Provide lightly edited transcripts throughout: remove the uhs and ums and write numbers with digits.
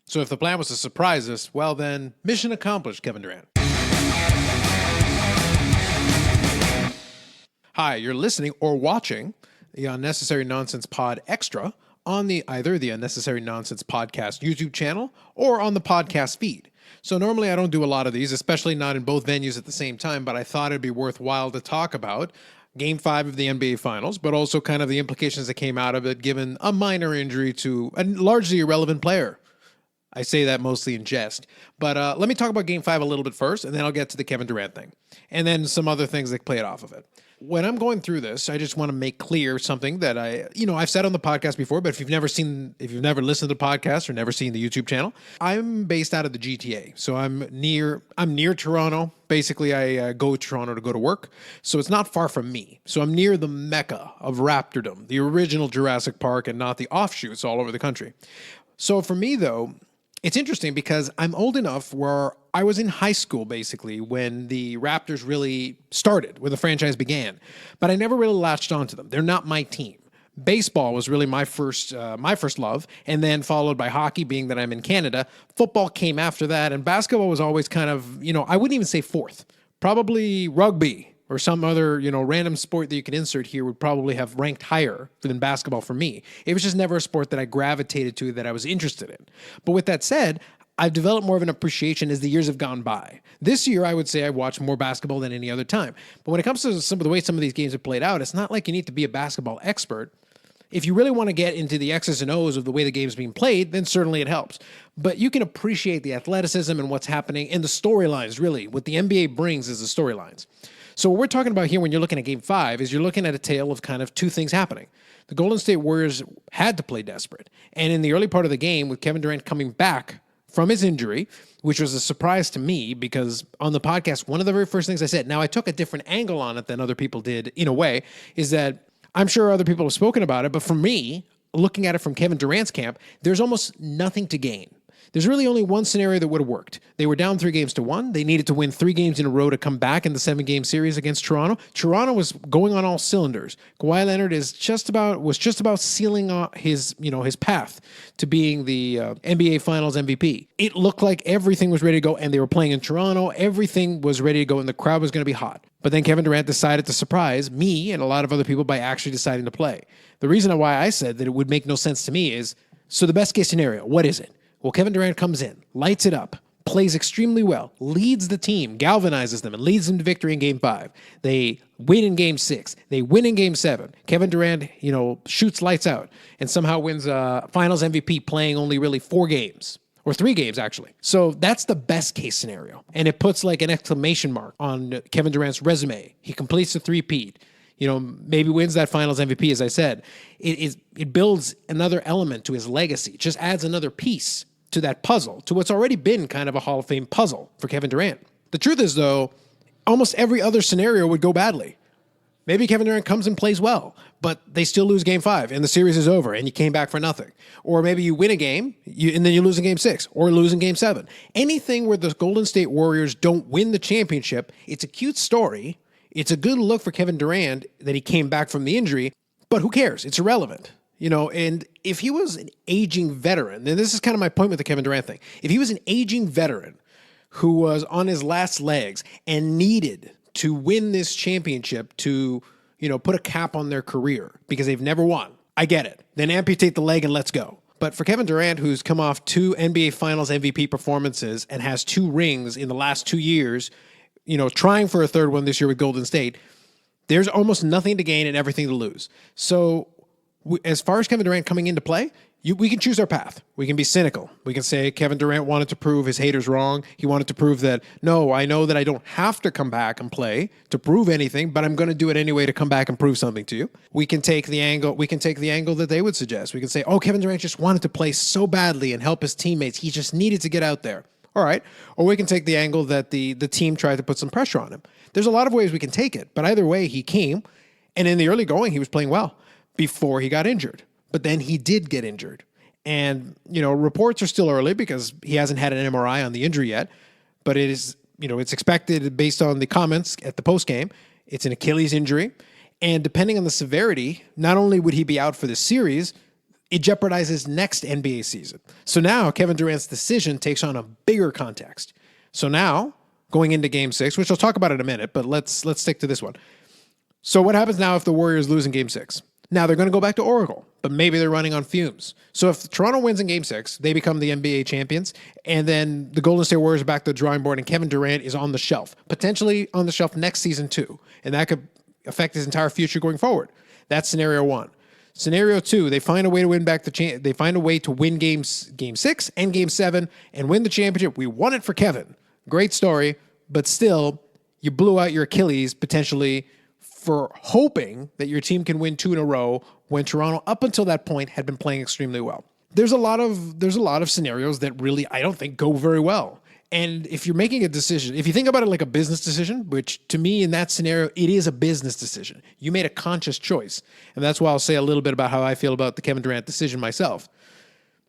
So if the plan was to surprise us, well then, mission accomplished, Kevin Durant. Hi, you're listening or watching the Unnecessary Nonsense Pod Extra on either the Unnecessary Nonsense Podcast YouTube channel or on the podcast feed. So normally I don't do a lot of these, especially not in both venues at the same time, but I thought it'd be worthwhile to talk about Game 5 of the NBA Finals, but also kind of the implications that came out of it given a minor injury to a largely irrelevant player. I say that mostly in jest. But let me talk about Game 5 a little bit first, and then I'll get to the Kevin Durant thing. And then some other things that played off of it. When I'm going through this, I just want to make clear something that I've said on the podcast before, but if you've never listened to the podcast or never seen the YouTube channel, I'm based out of the GTA. So I'm near Toronto. Basically, I go to Toronto to go to work. So it's not far from me. So I'm near the mecca of Raptordom, the original Jurassic Park and not the offshoots all over the country. So for me, though, it's interesting because I'm old enough where I was in high school, basically, when the Raptors really started, when the franchise began. But I never really latched onto them. They're not my team. Baseball was really my first love, and then followed by hockey, being that I'm in Canada. Football came after that, and basketball was always kind of, I wouldn't even say fourth. Probably rugby or some other, random sport that you can insert here would probably have ranked higher than basketball for me. It was just never a sport that I gravitated to, that I was interested in. But with that said, I've developed more of an appreciation as the years have gone by. This year, I would say I watched more basketball than any other time. But when it comes to some of the way some of these games have played out, it's not like you need to be a basketball expert. If you really want to get into the X's and O's of the way the game's being played, then certainly it helps. But you can appreciate the athleticism and what's happening and the storylines, really. What the NBA brings is the storylines. So what we're talking about here when you're looking at Game 5 is you're looking at a tale of kind of two things happening. The Golden State Warriors had to play desperate. And in the early part of the game, with Kevin Durant coming back from his injury, which was a surprise to me because on the podcast, one of the very first things I said, now I took a different angle on it than other people did in a way, is that I'm sure other people have spoken about it, but for me, looking at it from Kevin Durant's camp, there's almost nothing to gain. There's really only one scenario that would have worked. They were down 3-1. They needed to win 3 games in a row to come back in the 7-game series against Toronto. Toronto was going on all cylinders. Kawhi Leonard was just about sealing his path to being the NBA Finals MVP. It looked like everything was ready to go, and they were playing in Toronto. Everything was ready to go, and the crowd was going to be hot. But then Kevin Durant decided to surprise me and a lot of other people by actually deciding to play. The reason why I said that it would make no sense to me is, so the best case scenario, what is it? Well, Kevin Durant comes in, lights it up, plays extremely well, leads the team, galvanizes them, and leads them to victory in Game 5. They win in Game 6. They win in Game 7. Kevin Durant, shoots lights out and somehow wins Finals MVP playing only really 4 games. Or 3 games, actually. So that's the best case scenario. And it puts like an exclamation mark on Kevin Durant's resume. He completes the three-peat. Maybe wins that Finals MVP, as I said. It builds another element to his legacy. It just adds another piece to that puzzle, to what's already been kind of a Hall of Fame puzzle for Kevin Durant. The truth is, though, almost every other scenario would go badly. Maybe Kevin Durant comes and plays well, but they still lose Game 5 and the series is over and you came back for nothing. Or maybe you win a game and then you lose in Game 6 or lose in Game 7. Anything where the Golden State Warriors don't win the championship, it's a cute story. It's a good look for Kevin Durant that he came back from the injury, but who cares? It's irrelevant. And if he was an aging veteran, and this is kind of my point with the Kevin Durant thing, if he was an aging veteran who was on his last legs and needed to win this championship to, put a cap on their career because they've never won, I get it. Then amputate the leg and let's go. But for Kevin Durant, who's come off 2 NBA Finals MVP performances and has 2 rings in the last 2 years, trying for a third one this year with Golden State, there's almost nothing to gain and everything to lose. So as far as Kevin Durant coming into play, we can choose our path. We can be cynical. We can say Kevin Durant wanted to prove his haters wrong. He wanted to prove that, no, I know that I don't have to come back and play to prove anything, but I'm going to do it anyway to come back and prove something to you. We can take the angle that they would suggest. We can say, oh, Kevin Durant just wanted to play so badly and help his teammates. He just needed to get out there. All right. Or we can take the angle that the team tried to put some pressure on him. There's a lot of ways we can take it, but either way, he came, and in the early going, he was playing well before he got injured. But then he did get injured. And, reports are still early because he hasn't had an MRI on the injury yet. But it is, it's expected based on the comments at the postgame. It's an Achilles injury. And depending on the severity, not only would he be out for the series, it jeopardizes next NBA season. So now Kevin Durant's decision takes on a bigger context. So now, going into Game 6, which I'll talk about in a minute, but let's stick to this one. So what happens now if the Warriors lose in Game 6? Now they're going to go back to Oracle, but maybe they're running on fumes. So if Toronto wins in Game 6, they become the NBA champions, and then the Golden State Warriors are back to the drawing board, and Kevin Durant is on the shelf, potentially on the shelf next season too, and that could affect his entire future going forward. That's scenario 1. Scenario 2, they find a way to win back they find a way to win Game 6 and Game 7 and win the championship. We won it for Kevin. Great story, but still, you blew out your Achilles potentially for hoping that your team can win 2 in a row when Toronto, up until that point, had been playing extremely well. There's a lot of scenarios that really, I don't think, go very well. And if you're making a decision, if you think about it like a business decision, which to me in that scenario, it is a business decision. You made a conscious choice. And that's why I'll say a little bit about how I feel about the Kevin Durant decision myself.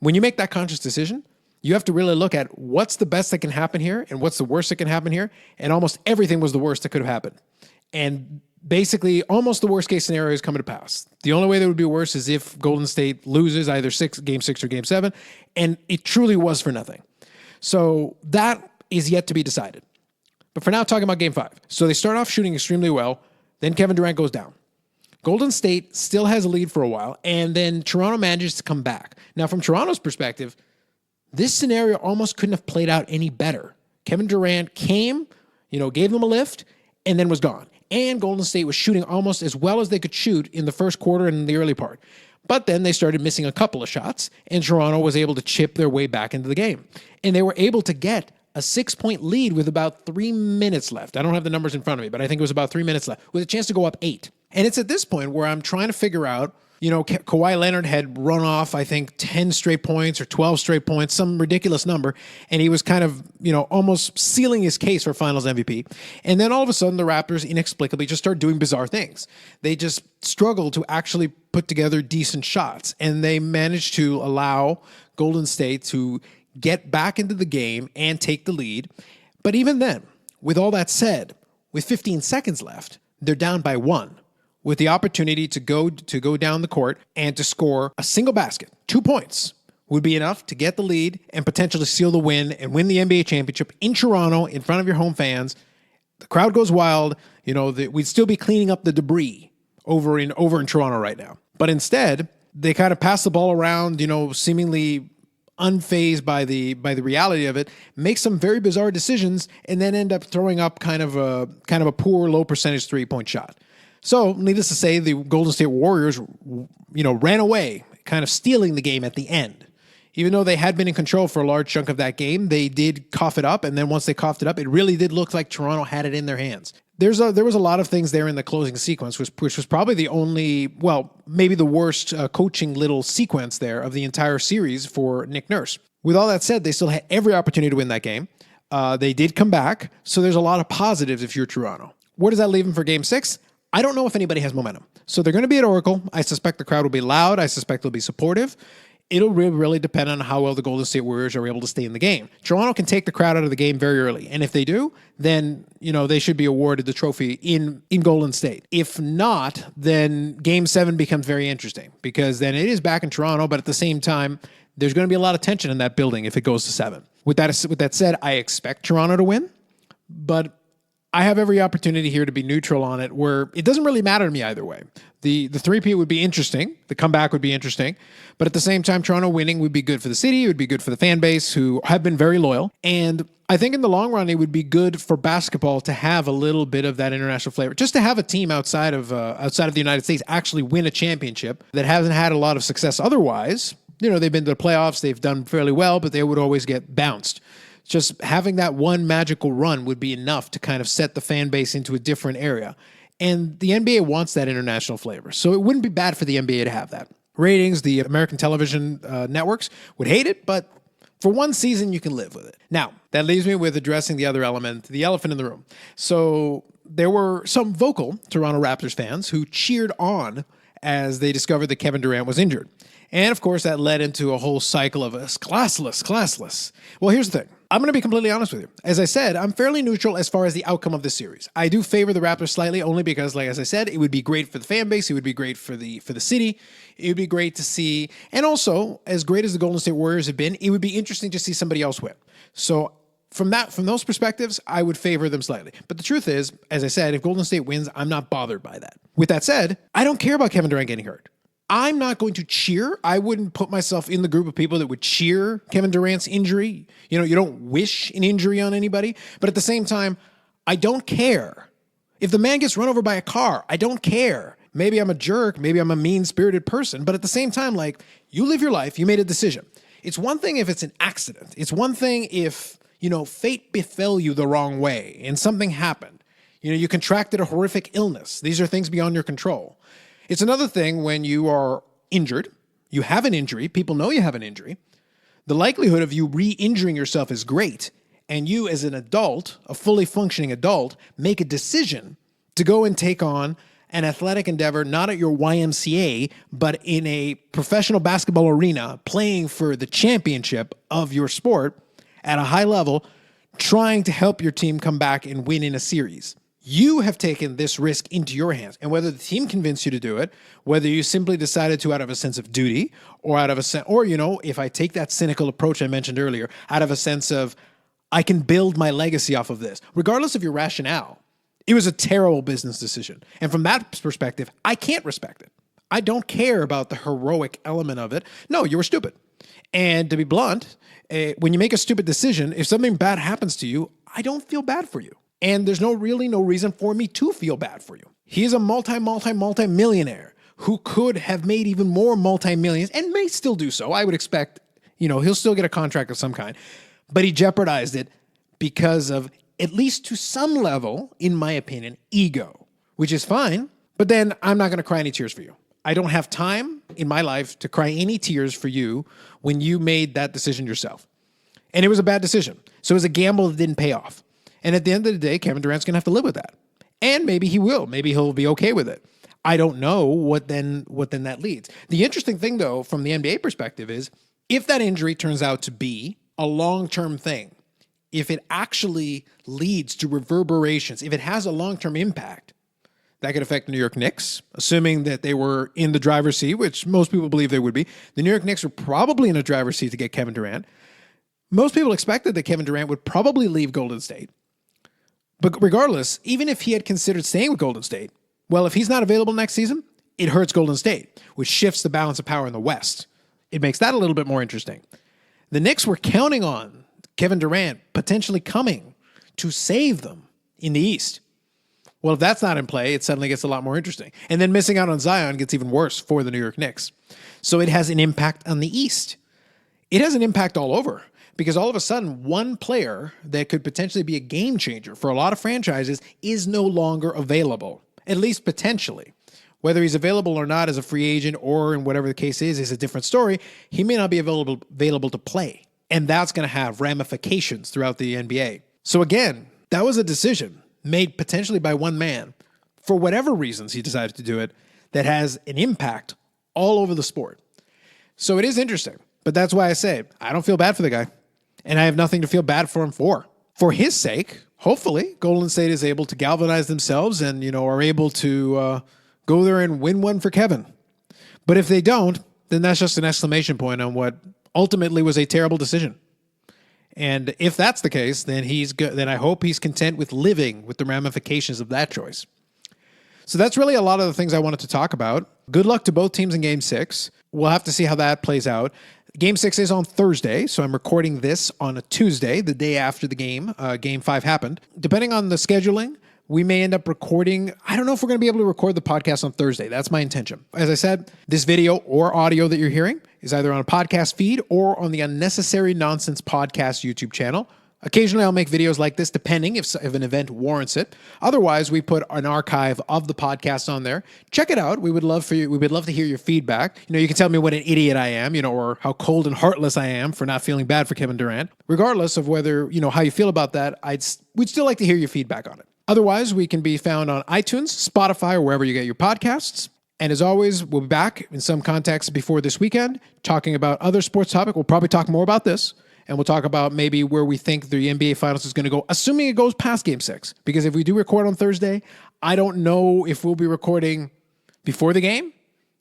When you make that conscious decision, you have to really look at what's the best that can happen here and what's the worst that can happen here. And almost everything was the worst that could have happened. And basically, almost the worst case scenario is coming to pass. The only way that would be worse is if Golden State loses either Game 6 or Game 7, and it truly was for nothing. So that is yet to be decided. But for now, talking about Game 5. So they start off shooting extremely well, then Kevin Durant goes down. Golden State still has a lead for a while, and then Toronto manages to come back. Now, from Toronto's perspective, this scenario almost couldn't have played out any better. Kevin Durant came, gave them a lift, and then was gone. And Golden State was shooting almost as well as they could shoot in the first quarter and in the early part. But then they started missing a couple of shots, and Toronto was able to chip their way back into the game. And they were able to get a 6-point lead with about 3 minutes left. I don't have the numbers in front of me, but I think it was about 3 minutes left, with a chance to go up 8. And it's at this point where I'm trying to figure out, Kawhi Leonard had run off, I think, 10 straight points or 12 straight points, some ridiculous number. And he was kind of, almost sealing his case for finals MVP. And then all of a sudden, the Raptors inexplicably just start doing bizarre things. They just struggled to actually put together decent shots. And they managed to allow Golden State to get back into the game and take the lead. But even then, with all that said, with 15 seconds left, they're down by 1. With the opportunity to go down the court and to score a single basket. 2 points would be enough to get the lead and potentially seal the win and win the NBA championship in Toronto in front of your home fans. The crowd goes wild. We'd still be cleaning up the debris over in Toronto right now. But instead, they kind of pass the ball around, seemingly unfazed by the reality of it, make some very bizarre decisions, and then end up throwing up kind of a poor low percentage 3-point shot. So, needless to say, the Golden State Warriors, ran away, kind of stealing the game at the end. Even though they had been in control for a large chunk of that game, they did cough it up, and then once they coughed it up, it really did look like Toronto had it in their hands. There was a lot of things there in the closing sequence, which was probably the only, maybe the worst coaching little sequence there of the entire series for Nick Nurse. With all that said, they still had every opportunity to win that game. They did come back, so there's a lot of positives if you're Toronto. Where does that leave them for Game 6? I don't know if anybody has momentum. So they're going to be at Oracle. I suspect the crowd will be loud. I suspect they'll be supportive. It'll really depend on how well the Golden State Warriors are able to stay in the game. Toronto can take the crowd out of the game very early. And if they do, then, they should be awarded the trophy in Golden State. If not, then Game 7 becomes very interesting because then it is back in Toronto, but at the same time, there's going to be a lot of tension in that building if it goes to 7. With that said, I expect Toronto to win, but I have every opportunity here to be neutral on it where it doesn't really matter to me either way. The three-peat would be interesting. The comeback would be interesting. But at the same time, Toronto winning would be good for the city. It would be good for the fan base who have been very loyal. And I think in the long run, it would be good for basketball to have a little bit of that international flavor. Just to have a team outside of the United States actually win a championship that hasn't had a lot of success otherwise. They've been to the playoffs. They've done fairly well, but they would always get bounced. Just having that one magical run would be enough to kind of set the fan base into a different area. And the NBA wants that international flavor. So it wouldn't be bad for the NBA to have that. Ratings, the American television networks would hate it, but for one season, you can live with it. Now, that leaves me with addressing the other element, the elephant in the room. So there were some vocal Toronto Raptors fans who cheered on as they discovered that Kevin Durant was injured. And of course, that led into a whole cycle of classless. Well, here's the thing. I'm going to be completely honest with you. As I said, I'm fairly neutral as far as the outcome of the series. I do favor the Raptors slightly, only because, like as I said, it would be great for the fan base. It would be great for the city. It would be great to see, and also as great as the Golden State Warriors have been, it would be interesting to see somebody else win. So from those perspectives, I would favor them slightly. But the truth is, as I said, if Golden State wins, I'm not bothered by that. With that said, I don't care about Kevin Durant getting hurt. I'm not going to cheer. I wouldn't put myself in the group of people that would cheer Kevin Durant's injury. You don't wish an injury on anybody. But at the same time, I don't care. If the man gets run over by a car, I don't care. Maybe I'm a jerk. Maybe I'm a mean-spirited person. But at the same time, you live your life. You made a decision. It's one thing if it's an accident. It's one thing if, fate befell you the wrong way and something happened. You contracted a horrific illness. These are things beyond your control. It's another thing when you are injured, you have an injury, people know you have an injury, the likelihood of you re-injuring yourself is great, and you as an adult, a fully functioning adult, make a decision to go and take on an athletic endeavor, not at your YMCA, but in a professional basketball arena, playing for the championship of your sport at a high level, trying to help your team come back and win in a series. You have taken this risk into your hands. And whether the team convinced you to do it, whether you simply decided to out of a sense of duty or out of a sense, or, if I take that cynical approach I mentioned earlier, out of a sense of I can build my legacy off of this, regardless of your rationale, it was a terrible business decision. And from that perspective, I can't respect it. I don't care about the heroic element of it. No, you were stupid. And to be blunt, when you make a stupid decision, if something bad happens to you, I don't feel bad for you. And there's no reason for me to feel bad for you. He's a multi-millionaire who could have made even more multi-millions and may still do so. I would expect, he'll still get a contract of some kind. But he jeopardized it because of, at least to some level, in my opinion, ego, which is fine. But then I'm not going to cry any tears for you. I don't have time in my life to cry any tears for you when you made that decision yourself. And it was a bad decision. So it was a gamble that didn't pay off. And at the end of the day, Kevin Durant's going to have to live with that. And maybe he will. Maybe he'll be okay with it. I don't know what then that leads. The interesting thing, though, from the NBA perspective is if that injury turns out to be a long-term thing, if it actually leads to reverberations, if it has a long-term impact, that could affect the New York Knicks, assuming that they were in the driver's seat, which most people believe they would be. The New York Knicks were probably in a driver's seat to get Kevin Durant. Most people expected that Kevin Durant would probably leave Golden State. But regardless, even if he had considered staying with Golden State, well, if he's not available next season, it hurts Golden State, which shifts the balance of power in the West. It makes that a little bit more interesting. The Knicks were counting on Kevin Durant potentially coming to save them in the East. Well, if that's not in play, it suddenly gets a lot more interesting. And then missing out on Zion gets even worse for the New York Knicks. So it has an impact on the East. It has an impact all over. Because all of a sudden, one player that could potentially be a game changer for a lot of franchises is no longer available, at least potentially. Whether he's available or not as a free agent or in whatever the case is a different story. He may not be available to play. And that's going to have ramifications throughout the NBA. So again, that was a decision made potentially by one man for whatever reasons he decided to do it that has an impact all over the sport. So it is interesting. But that's why I say I don't feel bad for the guy. And I have nothing to feel bad for him for. For his sake, hopefully, Golden State is able to galvanize themselves and, are able to go there and win one for Kevin. But if they don't, then that's just an exclamation point on what ultimately was a terrible decision. And if that's the case, then he's good. Then I hope he's content with living with the ramifications of that choice. So that's really a lot of the things I wanted to talk about. Good luck to both teams in Game 6. We'll have to see how that plays out. Game 6 is on Thursday, so I'm recording this on a Tuesday, the day after the game. Game 5 happened. Depending on the scheduling, we may end up recording. I don't know if we're going to be able to record the podcast on Thursday. That's my intention. As I said, this video or audio that you're hearing is either on a podcast feed or on the Unnecessary Nonsense Podcast YouTube channel. Occasionally, I'll make videos like this, depending if an event warrants it. Otherwise, we put an archive of the podcast on there. Check it out. We would love to hear your feedback. You can tell me what an idiot I am, or how cold and heartless I am for not feeling bad for Kevin Durant. Regardless of whether, how you feel about that, we'd still like to hear your feedback on it. Otherwise, we can be found on iTunes, Spotify, or wherever you get your podcasts. And as always, we'll be back in some context before this weekend, talking about other sports topics. We'll probably talk more about this. and we'll talk about maybe where we think the NBA Finals is going to go, assuming it goes past Game 6. Because if we do record on Thursday, I don't know if we'll be recording before the game,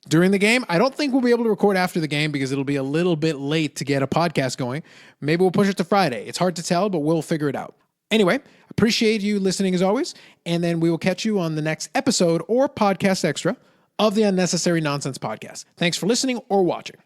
during the game. I don't think we'll be able to record after the game because it'll be a little bit late to get a podcast going. Maybe we'll push it to Friday. It's hard to tell, but we'll figure it out. Anyway, appreciate you listening as always, and then we will catch you on the next episode or podcast extra of the Unnecessary Nonsense Podcast. Thanks for listening or watching.